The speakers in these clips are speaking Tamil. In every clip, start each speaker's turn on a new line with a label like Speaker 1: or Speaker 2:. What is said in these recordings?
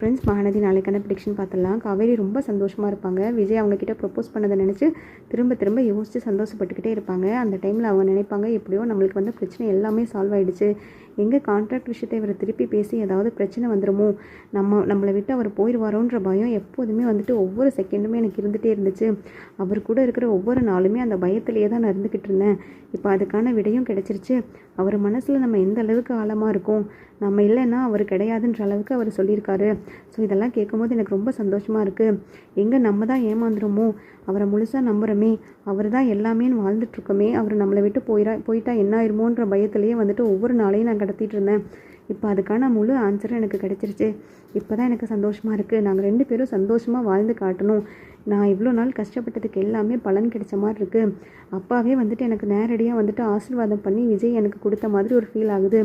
Speaker 1: ஃப்ரெண்ட்ஸ், மகாநதி நாளைக்கான ப்ரிடிக்ஷன் பார்த்துடலாம். காவேரி ரொம்ப சந்தோஷமாக இருப்பாங்க. விஜய் அவங்கக்கிட்ட ப்ரப்போஸ் பண்ணதை நினச்சி திரும்ப திரும்ப யோசித்து சந்தோஷப்பட்டுக்கிட்டே இருப்பாங்க. அந்த டைமில் அவங்க நினைப்பாங்க, எப்படியோ நம்மளுக்கு வந்து பிரச்சனை எல்லாமே சால்வ் ஆகிடுச்சு. எங்கே கான்ட்ராக்ட் விஷயத்தை இவரை திருப்பி பேசி ஏதாவது பிரச்சனை வந்துடுமோ, நம்மளை விட்டு அவர் போயிடுவாரோன்ற பயம் எப்போதுமே வந்துட்டு ஒவ்வொரு செகண்டுமே எனக்கு இருந்துகிட்டே இருந்துச்சு. அவர் கூட இருக்கிற ஒவ்வொரு நாளுமே அந்த பயத்திலேயே தான் நான் இருந்துக்கிட்டு இருந்தேன். இப்போ அதுக்கான விடையும் கிடச்சிருச்சு. அவர் மனசில் நம்ம எந்த அளவுக்கு ஆழமாக இருக்கோம், நம்ம இல்லைன்னா அவர் கிடையாதுன்ற அளவுக்கு அவர் சொல்லியிருக்காரு. ஸோ இதெல்லாம் கேட்கும்போது எனக்கு ரொம்ப சந்தோஷமாக இருக்குது. எங்கே நம்ம தான் ஏமாந்துருமோ, அவரை முழுசாக நம்புகிறோமே, அவர் தான் எல்லாமேன்னு வாழ்ந்துட்டுருக்கோமே, அவர் நம்மளை விட்டு போயிட்டா என்ன ஆயிருமோன்ற பயத்திலேயே வந்துட்டு ஒவ்வொரு நாளையும் நான் கடத்திட்டு இருந்தேன். இப்போ அதுக்கான முழு ஆன்சரும் எனக்கு கிடச்சிருச்சு. இப்போ தான் எனக்கு சந்தோஷமாக இருக்குது. நாங்கள் 2 பேரும் சந்தோஷமாக வாழ்ந்து காட்டணும். நான் இவ்வளோ நாள் கஷ்டப்பட்டதுக்கு எல்லாமே பலன் கிடைச்ச மாதிரி இருக்குது. அப்பாவே வந்துட்டு எனக்கு நேரடியாக வந்துட்டு ஆசீர்வாதம் பண்ணி விஜய் எனக்கு கொடுத்த மாதிரி ஒரு ஃபீல் ஆகுது.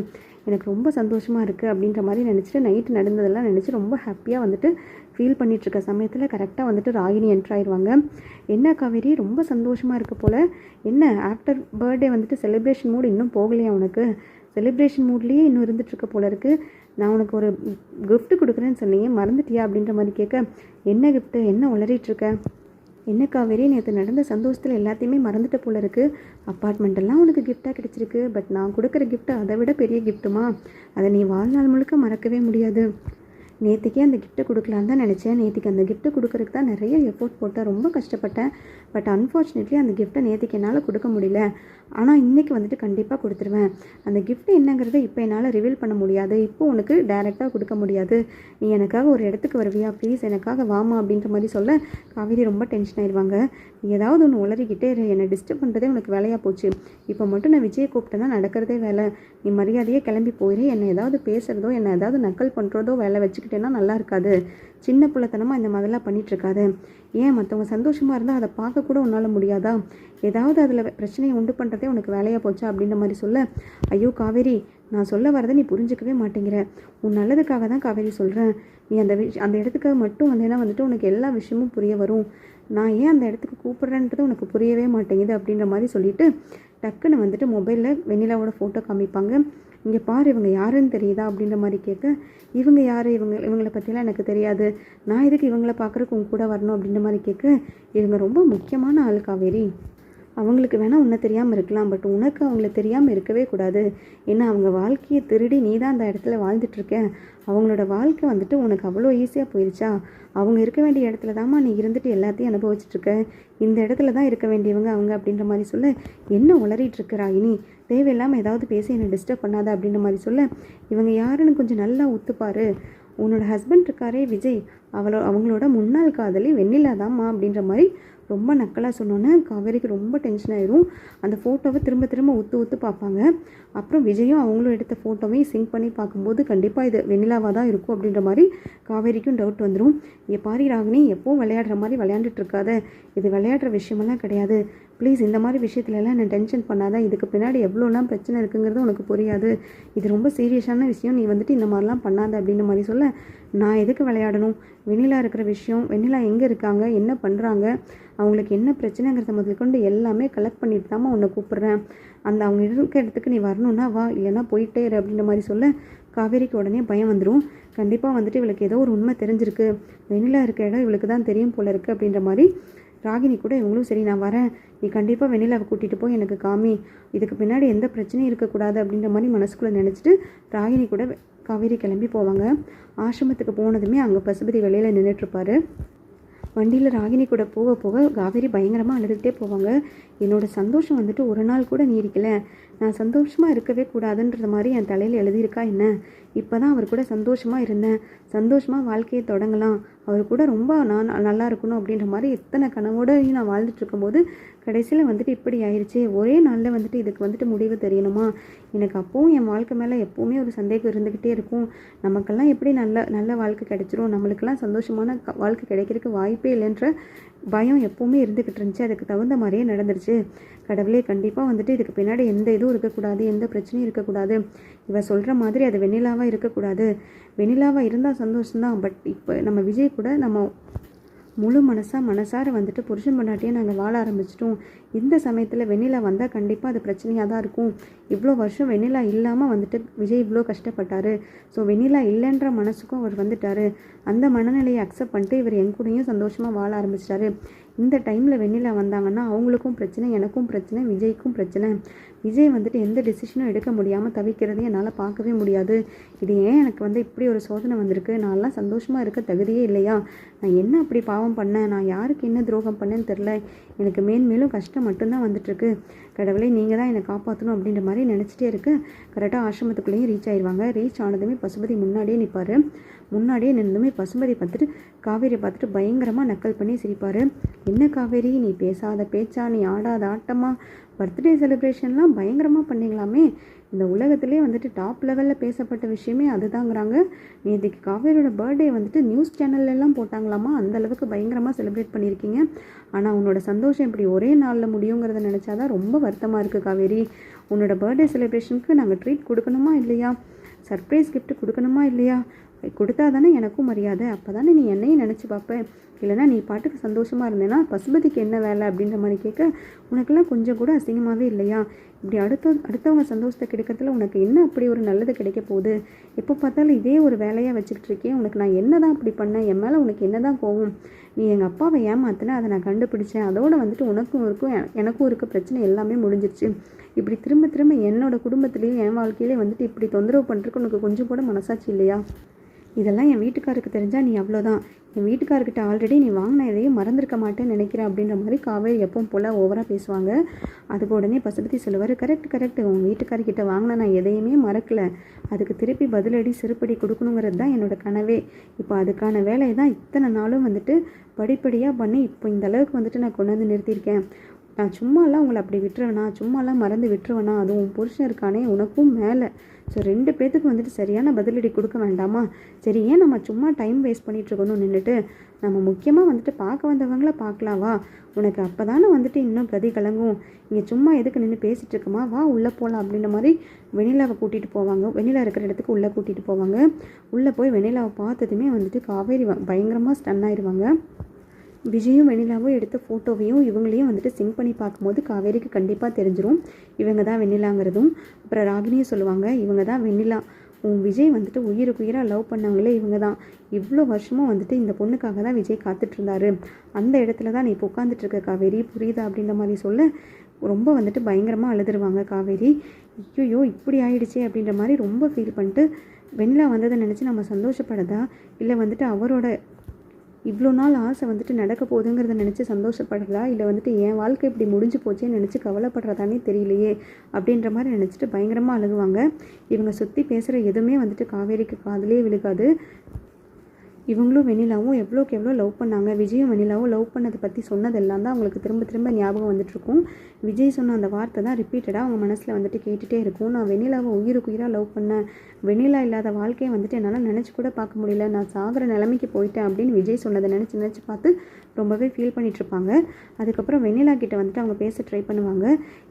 Speaker 1: எனக்கு ரொம்ப சந்தோஷமாக இருக்குது அப்படின்ற மாதிரி நினச்சிட்டு நைட்டு நடந்ததெல்லாம் நினச்சி ரொம்ப ஹாப்பியாக வந்துட்டு ஃபீல் பண்ணிகிட்ருக்க சமயத்தில் கரெக்டாக வந்துட்டு ராகினி என்ட்ராயிடுவாங்க. என்ன காவேரி, ரொம்ப சந்தோஷமாக இருக்க போல், என்ன ஆஃப்டர் பர்த்டே வந்துட்டு செலிப்ரேஷன் மூட் இன்னும் போகலையா உனக்கு? செலிப்ரேஷன் மூட்லேயே இன்னும் இருந்துகிட்ருக்க போல இருக்குது. நான் உனக்கு ஒரு கிஃப்ட்டு கொடுக்குறேன்னு சொன்னீங்க, மறந்துட்டியா அப்படின்ற மாதிரி கேட்க, என்ன கிஃப்ட்டு, என்ன உளறிட்டுருக்க? என்ன காவேரி, நேற்று நடந்த சந்தோஷத்தில் எல்லாத்தையுமே மறந்துட்ட போல இருக்குது. அப்பார்ட்மெண்ட்டெல்லாம் உனக்கு கிஃப்டாக கிடச்சிருக்கு. பட் நான் கொடுக்குற கிஃப்ட்டு அதை விட பெரிய கிஃப்ட்டுமா, அதை நீ வாழ்நாள் முழுக்க மறக்கவே முடியாது. நேற்றுக்கே அந்த கிஃப்ட்டை கொடுக்கலான்னு தான் நினச்சேன். நேற்றுக்கு அந்த கிஃப்ட்டை கொடுக்குறதுக்கு தான் நிறைய எஃபோர்ட் போட்டேன், ரொம்ப கஷ்டப்பட்டேன். பட் அன்ஃபார்ச்சுனேட்லி அந்த கிஃப்ட்டை நேற்றுக்கு என்னால் கொடுக்க முடியல. ஆனால் இன்றைக்கி வந்துட்டு கண்டிப்பாக கொடுத்துருவேன். அந்த கிஃப்ட்டு என்னங்கிறத இப்போ என்னால் ரிவீல் பண்ண முடியாது. இப்போ உனக்கு டைரெக்டாக கொடுக்க முடியாது. நீ எனக்காக ஒரு இடத்துக்கு வருவியா ப்ளீஸ், எனக்காக வாமா அப்படின்ற மாதிரி சொல்ல காவேரி ரொம்ப டென்ஷன் ஆயிடுவாங்க. நீ ஏதாவது ஒன்று உளறிக்கிட்டே என்னை டிஸ்டர்ப் பண்ணுறதே உனக்கு வேலையாக போச்சு. இப்போ மட்டும் நான் விஜயை கூப்பிட்டேன்னா நடக்கிறதே வேலை. நீ மரியாதையே கிளம்பி போயிடு. என்னை ஏதாவது பேசுகிறதோ என்னை ஏதாவது நக்கல் பண்ணுறதோ வேலை வச்சுக்கிட்டேன்னா நல்லா இருக்காது. சின்ன பிள்ளைத்தனமாக இந்த மாதிரிலாம் பண்ணிகிட்ருக்காது. ஏன் மற்றவங்க சந்தோஷமாக இருந்தால் அதை பார்க்கக்கூட உன்னால் முடியாதா? ஏதாவது அதில் பிரச்சனையை உண்டு பண்ணுறதே உனக்கு வேலையாக போச்சா அப்படின்ற மாதிரி சொல்ல, ஐயோ காவேரி, நான் சொல்ல வரதை நீ புரிஞ்சிக்கவே மாட்டேங்கிற. உன் நல்லதுக்காக தான் காவேரி சொல்கிறேன். நீ அந்த இடத்துக்காக மட்டும் வந்தேன்னா வந்துட்டு உனக்கு எல்லா விஷயமும் புரிய வரும். நான் ஏன் அந்த இடத்துக்கு கூப்பிட்றேன்றது உனக்கு புரியவே மாட்டேங்குது அப்படின்ற மாதிரி சொல்லிவிட்டு டக்குன்னு வந்துட்டு மொபைலில் வெண்ணிலாவோட ஃபோட்டோ காமிப்பாங்க. இங்கே பாரு, இவங்க யாருன்னு தெரியுதா அப்படின்ற மாதிரி கேட்க, இவங்க யார், இவங்களை பற்றிலாம் எனக்கு தெரியாது. நான் எதுக்கு இவங்களை பார்க்குறக்கு உங்க கூட வரணும் அப்படின்ற மாதிரி கேட்க, இவங்க ரொம்ப முக்கியமான ஆள் காவேரி. அவங்களுக்கு வேணால் உன்னை தெரியாமல் இருக்கலாம். பட் உனக்கு அவங்கள தெரியாமல் இருக்கவே கூடாது. ஏன்னா அவங்க வாழ்க்கையை திருடி நீ தான் அந்த இடத்துல வாழ்ந்துட்டுருக்க. அவங்களோட வாழ்க்கை வந்துட்டு உனக்கு அவ்வளோ ஈஸியாக போயிடுச்சா? அவங்க இருக்க வேண்டிய இடத்துல தாம்மா நீ இருந்துட்டு எல்லாத்தையும் அனுபவிச்சுட்ருக்க. இந்த இடத்துல தான் இருக்க வேண்டியவங்க அவங்க அப்படின்ற மாதிரி சொல்ல, என்ன உளறிட்டுருக்குறா இனி, தேவையில்லாமல் ஏதாவது பேசி என்னை டிஸ்டர்ப் பண்ணாத அப்படின்ற மாதிரி சொல்ல, இவங்க யாருன்னு கொஞ்சம் நல்லா ஒத்துப்பாரு. உன்னோட ஹஸ்பண்ட் இருக்காரே விஜய், அவங்களோட முன்னாள் காதலி வெண்ணிலா தாம்மா அப்படின்ற மாதிரி ரொம்ப நக்கலாக சொன்னோன்னே காவேரிக்கு ரொம்ப டென்ஷன் ஆயிரும். அந்த ஃபோட்டோவை திரும்ப திரும்ப ஒத்து பார்ப்பாங்க. அப்புறம் விஜயும் அவங்களும் எடுத்த ஃபோட்டோவையும் சிங்க் பண்ணி பார்க்கும்போது கண்டிப்பாக இது வெண்ணிலாவாக தான் இருக்கும் அப்படின்ற மாதிரி காவேரிக்கும் டவுட் வந்துடும். இங்கே பாரி ராகினி, எப்போவும் விளையாடுற மாதிரி விளையாண்டுட்டு இருக்காத. இது விளையாடுற விஷயமெல்லாம் கிடையாது. ப்ளீஸ் இந்த மாதிரி விஷயத்துலலாம் என்ன டென்ஷன் பண்ணாத. இதுக்கு பின்னாடி எவ்வளோலாம் பிரச்சனை இருக்குங்கிறது உனக்கு புரியாது. இது ரொம்ப சீரியஸான விஷயம். நீ வந்துட்டு இந்த மாதிரிலாம் பண்ணாத அப்படின்ற மாதிரி சொல்ல, நான் எதுக்கு விளையாடணும்? வெண்ணிலா இருக்கிற விஷயம், வெண்ணிலா எங்கே இருக்காங்க, என்ன பண்ணுறாங்க, அவங்களுக்கு என்ன பிரச்சனைங்கிறத முதல்கொண்டு எல்லாமே கலெக்ட் பண்ணிட்டு தாம்மா உன்னை கூப்பிட்றேன். அவங்க இருக்க இடத்துக்கு நீ வரணுன்னா வா, இல்லைன்னா போயிட்டே இரு அப்படின்ற மாதிரி சொல்ல காவேரிக்கு உடனே பயம் வந்துடும். கண்டிப்பாக வந்துட்டு இவளுக்கு ஏதோ ஒரு உண்மை தெரிஞ்சிருக்கு. வெண்ணிலா இருக்க இடம் இவளுக்கு தான் தெரியும் போல இருக்குது அப்படின்ற மாதிரி ராகினி கூட இவங்களும் சரி நான் வரேன், நீ கண்டிப்பாக வெண்ணிலாவை கூட்டிகிட்டு போய் எனக்கு காமி, இதுக்கு பின்னாடி எந்த பிரச்சனையும் இருக்கக்கூடாது அப்படின்ற மாதிரி மனசுக்குள்ளே நினச்சிட்டு ராகினி கூட காவேரி கிளம்பி போவாங்க. ஆசிரமத்துக்கு போனதுமே அங்கே பசுபதி வெளியில் நின்றுட்டுருப்பாரு. வண்டியில் ராகினி கூட போக போக காவேரி பயங்கரமாக அழுதுகிட்டே போவாங்க. என்னோடய சந்தோஷம் வந்துட்டு ஒரு நாள் கூட நீடிக்கலை. நான் சந்தோஷமாக இருக்கவே கூடாதுன்ற மாதிரி என் தலையில் எழுதியிருக்கா என்ன? இப்போ தான் அவர் கூட சந்தோஷமாக இருந்தேன், சந்தோஷமாக வாழ்க்கையை தொடங்கலாம், அவர் கூட ரொம்ப நான் நல்லா இருக்கணும் அப்படின்ற மாதிரி எத்தனை கனவோடையும் நான் வாழ்ந்துட்டு இருக்கும்போது கடைசியில் வந்துட்டு இப்படி ஆயிடுச்சு. ஒரே நாளில் வந்துட்டு இதுக்கு வந்துட்டு முடிவு தெரியணுமா? எனக்கு அப்போவும் என் வாழ்க்கை மேலே எப்போவுமே ஒரு சந்தேகம் இருந்துக்கிட்டே இருக்கும். நமக்கெல்லாம் எப்படி நல்ல வாழ்க்கை கிடைச்சிரும், நம்மளுக்கெல்லாம் சந்தோஷமான வாழ்க்கை கிடைக்கிறதுக்கு வாய்ப்பே இல்லைன்ற பயம் எப்போவுமே இருந்துக்கிட்டு இருந்துச்சு. அதுக்கு தகுந்த மாதிரியே நடந்துருச்சு. கடவுளே, கண்டிப்பாக வந்துட்டு இதுக்கு பின்னாடி எந்த இதுவும் இருக்கக்கூடாது, எந்த பிரச்சனையும் இருக்கக்கூடாது. இவ சொல்கிற மாதிரி அது வெண்ணிலாவாக இருக்கக்கூடாது. வெண்ணிலாவாக இருந்தால் சந்தோஷம்தான். பட் இப்போ நம்ம விஜய் கூட நம்ம முழு மனசார வந்துட்டு புருஷன் பொண்டாட்டியே நாங்கள் வாழ ஆரம்பிச்சிட்டோம். இந்த சமயத்தில் வெண்ணிலா வந்தால் கண்டிப்பாக அது பிரச்சனையாக தான் இருக்கும். இவ்வளோ வருஷம் வெண்ணிலா இல்லாமல் வந்துட்டு விஜய் இவ்வளோ கஷ்டப்பட்டார். ஸோ வெண்ணிலா இல்லைன்ற மனசுக்கும் அவர் வந்துட்டார். அந்த மனநிலையை அக்செப்ட் பண்ணிட்டு இவர் என் கூடயும் சந்தோஷமாக வாழ ஆரம்பிச்சிட்டாரு. இந்த டைமில் வெண்ணிலா வந்தாங்கன்னா அவங்களுக்கும் பிரச்சனை, எனக்கும் பிரச்சனை, விஜய்க்கும் பிரச்சனை. விஜய் வந்துட்டு எந்த டெசிஷனும் எடுக்க முடியாமல் தவிக்கிறதையும் என்னால் பார்க்கவே முடியாது. இது ஏன் எனக்கு இப்படி ஒரு சோதனை வந்திருக்கு? நான்லாம் சந்தோஷமாக இருக்க தகுதியே இல்லையா? நான் என்ன அப்படி பாவம் பண்ணேன்? நான் யாருக்கு என்ன துரோகம் பண்ணேன்னு தெரில. எனக்கு மேன்மேலும் கஷ்டம் மட்டும்தான் வந்துட்டுருக்கு. கடவுளே நீங்கள் தான் என்னை காப்பாற்றணும் அப்படின்ற மாதிரி நினச்சிட்டே இருக்கு. கரெக்டாக ஆசிரமத்துக்குள்ளேயும் ரீச் ஆயிடுவாங்க. ரீச் ஆனதுமே பசுபதி முன்னாடியே நிற்பார். முன்னாடியே நின்றுமே பசுபதி பார்த்துட்டு காவேரியை பார்த்துட்டு பயங்கரமாக நக்கல் பண்ணி சிரிப்பார். என்ன காவேரி, நீ பேசாத பேச்சா, நீ ஆடாத ஆட்டமா, பர்த்டே செலிப்ரேஷன்லாம் பயங்கரமாக பண்ணிங்களாமே, இந்த உலகத்திலே வந்துட்டு டாப் லெவலில் பேசப்பட்ட விஷயமே அதுதாங்கிறாங்க. நேற்றுக்கு காவேரியோட பர்த்டே வந்துட்டு நியூஸ் சேனல்லாம் போட்டாங்களாமா, அந்தளவுக்கு பயங்கரமாக செலிப்ரேட் பண்ணியிருக்கீங்க. ஆனால் உன்னோட சந்தோஷம் இப்படி ஒரே நாளில் முடியுங்கிறத நினச்சாதான் ரொம்ப வருத்தமாக இருக்குது காவேரி. உன்னோட பர்த்டே செலிப்ரேஷனுக்கு நாங்கள் ட்ரீட் கொடுக்கணுமா இல்லையா? சர்ப்ரைஸ் கிஃப்ட் கொடுக்கணுமா இல்லையா? கொடுத்தா தானே எனக்கும் மரியாதை. அப்போ தானே நீ என்னையும் நினச்சி பார்ப்பேன். இல்லைனா நீ பாட்டுக்கு சந்தோஷமாக இருந்தேன்னா பசுபதிக்கு என்ன வேலை அப்படின்ற மாதிரி கேட்க, உனக்கெல்லாம் கொஞ்சம் கூட அசிங்கமாகவே இல்லையா? இப்படி அடுத்தவங்க சந்தோஷத்தை கிடைக்கிறதுல உனக்கு என்ன அப்படி ஒரு நல்லது கிடைக்க போகுது? எப்போ பார்த்தாலும் இதே ஒரு வேலையாக வச்சுக்கிட்டு இருக்கேன். உனக்கு நான் என்ன தான் அப்படி பண்ணேன்? என் மேலே உனக்கு என்ன தான் கோவம்? நீ எங்கள் அப்பாவை ஏமாத்தின, அதை நான் கண்டுபிடிச்சேன். அதோடு வந்துட்டு உனக்கும் எனக்கும் இருக்க பிரச்சனை எல்லாமே முடிஞ்சிருச்சு. இப்படி திரும்ப திரும்ப என்னோட குடும்பத்துலேயும் என் வாழ்க்கையிலே வந்துட்டு இப்படி தொந்தரவு பண்ணுறதுக்கு உனக்கு கொஞ்சம் கூட மனசாட்சி இல்லையா? இதெல்லாம் என் வீட்டுக்காருக்கு தெரிஞ்சால் நீ அவ்வளோதான். என் வீட்டுக்காரர்கிட்ட ஆல்ரெடி நீ வாங்கின எதையும் மறந்துருக்க மாட்டேன்னு நினைக்கிறேன் அப்படின்ற மாதிரி காவேரி எப்பவும் போல் ஓவராக பேசுவாங்க. அதுக்கு உடனே பசுபதி சொல்லுவார், கரெக்ட், உன் வீட்டுக்காரர்கிட்ட வாங்கின நான் எதையுமே மறக்கலை. அதுக்கு திருப்பி பதிலடி செருப்படி கொடுக்கணுங்கிறது தான் என்னோடய கனவே. இப்போ அதுக்கான வேலையை தான் இத்தனை நாளும் வந்துட்டு படிப்படியாக பண்ணி இப்போ இந்த அளவுக்கு வந்துட்டு நான் கொண்டு வந்து நிறுத்தியிருக்கேன். நான் சும்மாலாம் உங்களை அப்படி விட்டுருவேனா? சும்மாலாம் மறந்து விட்டுருவேனா? அதுவும் உன் புருஷன் இருக்கானே உனக்கும் மேலே. ஸோ 2 பேத்துக்கு வந்துட்டு சரியான பதிலடி கொடுக்க வேண்டாமா? சரி, ஏன் நம்ம சும்மா டைம் வேஸ்ட் பண்ணிகிட்ருக்கணும் நின்றுட்டு? நம்ம முக்கியமாக வந்துட்டு பார்க்க வந்தவங்கள பார்க்கலாவா? உனக்கு அப்போ தானே வந்துட்டு இன்னும் கதி கலங்கும். இங்கே சும்மா எதுக்கு நின்று பேசிகிட்டு இருக்கமா? வா உள்ளே போகலாம் அப்படின்ற மாதிரி வெண்ணிலாவை கூட்டிகிட்டு போவாங்க. வெண்ணிலா இருக்கிற இடத்துக்கு உள்ளே கூட்டிகிட்டு போவாங்க. உள்ளே போய் வெண்ணிலாவை பார்த்ததுமே வந்துட்டு காவேரி பயங்கரமாக ஸ்டன் ஆயிடுவாங்க. விஜயும் வெண்ணிலாவும் எடுத்த ஃபோட்டோவையும் இவங்களையும் வந்துட்டு சிங்க் பண்ணி பார்க்கும்போது காவேரிக்கு கண்டிப்பாக தெரிஞ்சிடும் இவங்க தான் வெண்ணிலாங்கிறதும். அப்புறம் ராகினியும் சொல்லுவாங்க, இவங்க தான் வெண்ணிலா. உன் விஜய் வந்துட்டு உயிராக லவ் பண்ணவங்களே இவங்க தான். இவ்வளோ வருஷமும் வந்துட்டு இந்த பொண்ணுக்காக தான் விஜய் காத்துட்ருந்தாரு. அந்த இடத்துல தான் நீ இப்போ உட்காந்துட்ருக்க காவேரி, புரியுதா அப்படின்ற மாதிரி சொல்ல ரொம்ப வந்துட்டு பயங்கரமாக அழுதுருவாங்க காவேரி. ஐயோ இப்படி ஆயிடுச்சே அப்படின்ற மாதிரி ரொம்ப ஃபீல் பண்ணிட்டு வெண்ணிலா வந்ததை நினச்சி நம்ம சந்தோஷப்படுறதா, இல்லை வந்துட்டு அவரோட இவ்வளோ நாள் ஆசை வந்துட்டு நடக்க போகுதுங்கிறத நினச்சி சந்தோஷப்படுறதா, இல்லை வந்துட்டு என் வாழ்க்கை இப்படி முடிஞ்சு போச்சேன்னு நினச்சி கவலைப்படுறதானே தெரியலையே அப்படின்ற மாதிரி நினச்சிட்டு பயங்கரமாக அழுகுவாங்க. இவங்க சுற்றி பேசுகிற எதுவுமே வந்துட்டு காவேரிக்கு காதிலே விழுகாது. இவங்களும் வெண்ணிலாவும் எவ்வளோக்கு எவ்வளோ லவ் பண்ணாங்க. விஜயும் வெண்ணிலாவும் லவ் பண்ணதை பற்றி சொன்னதெல்லாம் தான் அவங்களுக்கு திரும்ப திரும்ப ஞாபகம் வந்துட்டுருக்கும். விஜய் சொன்ன அந்த வார்த்தை தான் ரிப்பீட்டடாக அவங்க மனசில் வந்துட்டு கேட்டுகிட்டே இருக்கும். நான் வெண்ணிலாவை உயிராக லவ் பண்ணேன். வெண்ணிலா இல்லாத வாழ்க்கையை வந்துட்டு என்னால் நினச்சி கூட பார்க்க முடியல. நான் சாகிற நிலைமைக்கு போயிட்டேன் அப்படின்னு விஜய் சொன்னதை நினச்சி பார்த்து ரொம்பவே ஃபீல் பண்ணிகிட்ருப்பாங்க. அதுக்கப்புறம் வெண்ணிலா கிட்ட வந்துட்டு அவங்க பேச ட்ரை பண்ணுவாங்க.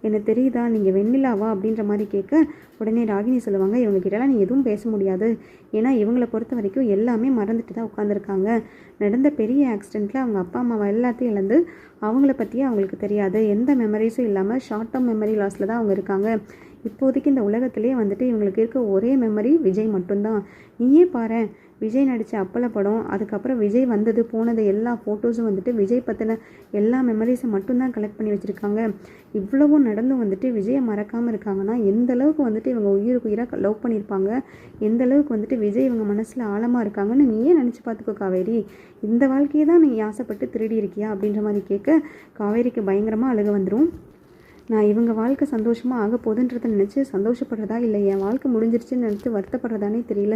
Speaker 1: எனக்கு தெரியுதா நீங்கள் வெண்ணிலாவா அப்படின்ற மாதிரி கேட்க உடனே ராகினி சொல்லுவாங்க, இவங்க கிட்டலாம் நீ எதுவும் பேச முடியாது. ஏன்னா இவங்களை பொறுத்த வரைக்கும் எல்லாமே மறந்துட்டு தான் உட்காந்துருக்காங்க. நடந்த பெரிய ஆக்சிடெண்ட்டில் அவங்க அப்பா அம்மாவை எல்லாத்தையும் இழந்து அவங்கள பற்றியே அவங்களுக்கு தெரியாது. எந்த மெமரிஸும் இல்லாமல் ஷார்ட் டேர்ம் மெமரி லாஸில் தான் அவங்க இருக்காங்க. இப்போதைக்கு இந்த உலகத்திலே வந்துட்டு இவங்களுக்கு இருக்க ஒரே மெமரி விஜய் மட்டும்தான். நீயே பாரேன், விஜய் நடித்த அப்பள படம், அதுக்கப்புறம் விஜய் வந்தது போனது எல்லா ஃபோட்டோஸும் வந்துட்டு விஜய் பற்றின எல்லா மெமரிஸை மட்டும்தான் கலெக்ட் பண்ணி வச்சுருக்காங்க. இவ்வளவும் நடந்தும் வந்துட்டு விஜயை மறக்காமல் இருக்காங்கன்னா எந்த அளவுக்கு வந்துட்டு இவங்க உயிராக லவ் பண்ணியிருப்பாங்க, எந்த அளவுக்கு வந்துட்டு விஜய் இவங்க மனசில் ஆழமாக இருக்காங்கன்னு நீயே நினச்சி பார்த்துக்கோ காவேரி. இந்த வாழ்க்கையை தான் நீ ஆசைப்பட்டு திருடி இருக்கியா அப்படின்ற மாதிரி கேட்க காவேரிக்கு பயங்கரமாக அழுக வந்துடும். நான் இவங்க வாழ்க்கை சந்தோஷமாக ஆக போகுதுன்றதை நினச்சி சந்தோஷப்படுறதா, இல்லை என் வாழ்க்கை முடிஞ்சிருச்சுன்னு நினச்சி வருத்தப்படுறதானே தெரியல.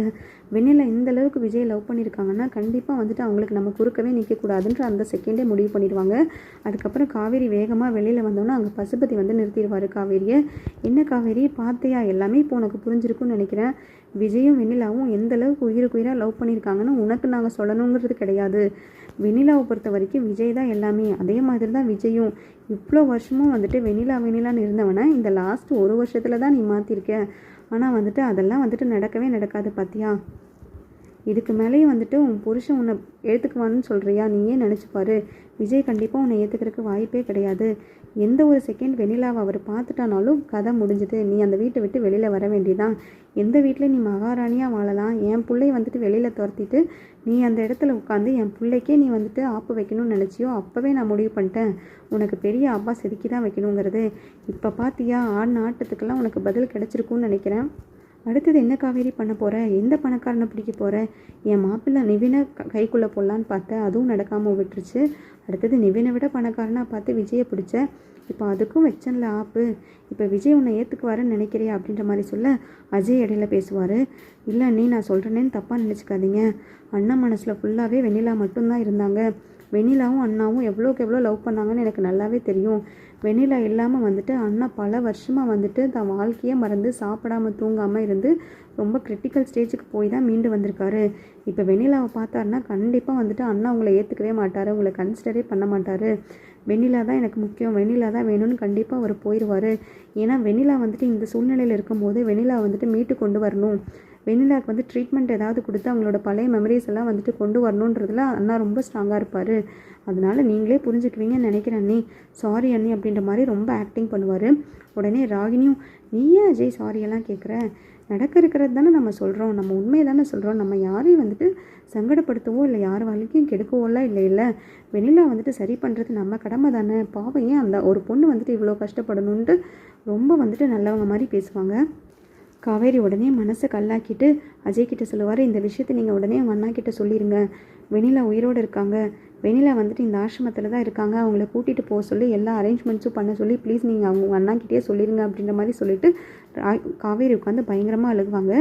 Speaker 1: வெண்ணிலா இந்த அளவுக்கு விஜய் லவ் பண்ணியிருக்காங்கன்னா கண்டிப்பாக வந்துட்டு அவங்களுக்கு நம்ம குறுக்கவே நிற்கக்கூடாதுன்ற அந்த செகண்டே முடிவு பண்ணிடுவாங்க. அதுக்கப்புறம் காவேரி வேகமாக வெளியில் வந்தோன்னா அங்கே பசுபதி வந்து நிறுத்திடுவார் காவேரியை. என்ன காவேரி பார்த்தியா, எல்லாமே இப்போ உனக்கு புரிஞ்சிருக்குன்னு நினைக்கிறேன். விஜயும் வெண்ணிலாவும் எந்த அளவுக்கு உயிராக லவ் பண்ணியிருக்காங்கன்னு உனக்கு நாங்கள் சொல்லணுங்கிறது கிடையாது. வெண்ணிலாவை பொறுத்த வரைக்கும் விஜய் தான் எல்லாமே. அதே மாதிரி தான் விஜயும். இவ்வளோ வருஷமும் வந்துட்டு வெண்ணிலான்னு இருந்தவனை இந்த லாஸ்ட் 1 வருஷத்தில் தான் நீ மாற்றிருக்க. ஆனால் வந்துட்டு அதெல்லாம் வந்துட்டு நடக்கவே நடக்காது பார்த்தியா. இதுக்கு மேலேயும் வந்துட்டு உன் புருஷன் உன்னை ஏற்றுக்குவான்னு சொல்கிறியா? நீயே நினச்சி பாரு. விஜய் கண்டிப்பாக உன்னை ஏற்றுக்கிறதுக்கு வாய்ப்பே கிடையாது. எந்த ஒரு செகண்ட் வெண்ணிலாவை அவர் பார்த்துட்டானாலும் கதை முடிஞ்சுது. நீ அந்த வீட்டை விட்டு வெளியில் வர வேண்டியதான். எந்த வீட்டில் நீ மகாராணியாக வாழலாம். என் பிள்ளை வந்துட்டு வெளியில் துரத்திட்டு நீ அந்த இடத்துல உட்காந்து என் பிள்ளைக்கே நீ வந்துட்டு ஆப்பு வைக்கணும்னு நினச்சியோ அப்போவே நான் முடிவு பண்ணிட்டேன். உனக்கு பெரிய அப்பா செதுக்கி தான் வைக்கணுங்கிறது. இப்போ பார்த்தியா, ஆடின ஆட்டத்துக்கெல்லாம் உனக்கு பதில் கிடச்சிருக்குன்னு நினைக்கிறேன். அடுத்தது என்ன காவேரி பண்ண போகிற? எந்த பணக்காரனை பிடிக்க போகிற? என் மாப்பிள்ளை நிவினை கைக்குள்ளே போடலான்னு பார்த்தேன், அதுவும் நடக்காமல் விட்டுருச்சு. அடுத்தது நிவினை விட பணக்காரனாக பார்த்து விஜயை பிடிச்ச. இப்போ அதுக்கும் வச்சனில் ஆப்பு. இப்போ விஜய் உன்னை ஏற்றுக்குவாருன்னு நினைக்கிறியா அப்படின்ற மாதிரி சொல்ல அஜய் இடையில பேசுவார். இல்லை நீ நான் சொல்கிறேனேன்னு தப்பாக நினச்சிக்காதீங்க. அண்ணா மனசில் ஃபுல்லாகவே வெண்ணிலா மட்டும்தான் இருந்தாங்க. வெண்ணிலாவும் அண்ணாவும் எவ்வளோக்கு எவ்வளோ லவ் பண்ணாங்கன்னு எனக்கு நல்லாவே தெரியும். வெண்ணிலா இல்லாமல் வந்துட்டு அண்ணா பல வருஷமாக வந்துட்டு தன் வாழ்க்கையே மறந்து சாப்பிடாமல் தூங்காமல் இருந்து ரொம்ப கிரிட்டிக்கல் ஸ்டேஜுக்கு போய் தான் மீண்டு வந்திருக்காரு. இப்போ வெண்ணிலாவை பார்த்தாருன்னா கண்டிப்பாக வந்துட்டு அண்ணா உங்களை ஏற்றுக்கவே மாட்டார், உங்களை கன்சிடரே பண்ண மாட்டார். வெண்ணிலா தான் எனக்கு முக்கியம், வெண்ணிலா தான் வேணும்னு கண்டிப்பாக அவர் போயிடுவார். ஏன்னா வெண்ணிலா வந்துட்டு இந்த சூழ்நிலையில் இருக்கும்போது வெண்ணிலா வந்துட்டு மீட்டு கொண்டு வரணும். வெண்ணிலாவுக்கு வந்து ட்ரீட்மெண்ட் ஏதாவது கொடுத்து அவங்களோட பழைய மெமரிஸ் எல்லாம் வந்துட்டு கொண்டு வரணுன்றதுல அண்ணா ரொம்ப ஸ்ட்ராங்காக இருப்பார். அதனால் நீங்களே புரிஞ்சுக்குவீங்கன்னு நினைக்கிறேன் அண்ணி. சாரி அண்ணி அப்படின்ற மாதிரி ரொம்ப ஆக்டிங் பண்ணுவார். உடனே ராகினியும், நீ ஏன் அஜய் சாரியெல்லாம் கேட்குற? இருக்கிறது தானே நம்ம சொல்கிறோம், நம்ம உண்மையை தானே சொல்கிறோம். நம்ம யாரையும் வந்துட்டு சங்கடப்படுத்தவோ இல்லை யார் வாழ்க்கையும் கெடுக்கவோலாம் இல்லை. வெண்ணிலா வந்துட்டு சரி பண்ணுறது நம்ம கடமை தானே. பாவம் ஏன் அந்த ஒரு பொண்ணு வந்துட்டு இவ்வளோ கஷ்டப்படணுன்ட்டு ரொம்ப வந்துட்டு நல்லவங்க மாதிரி பேசுவாங்க. காவேரி உடனே மனசை கல்லாக்கிட்டு அஜய்கிட்ட சொல்லுவார், இந்த விஷயத்தை நீங்கள் உடனே அவங்க அண்ணா கிட்ட சொல்லிடுங்க. வெண்ணிலா உயிரோடு இருக்காங்க, வெண்ணிலா வந்துட்டு இந்த ஆசிரமத்தில் தான் இருக்காங்க, அவங்கள கூட்டிகிட்டு போக சொல்லி எல்லா அரேஞ்ச்மெண்ட்ஸும் பண்ண சொல்லி ப்ளீஸ் நீங்கள் அவங்க அண்ணாக்கிட்டே சொல்லிடுங்க அப்படின்ற மாதிரி சொல்லிவிட்டு காவேரி உட்காந்து பயங்கரமாக அழுகுவாங்க.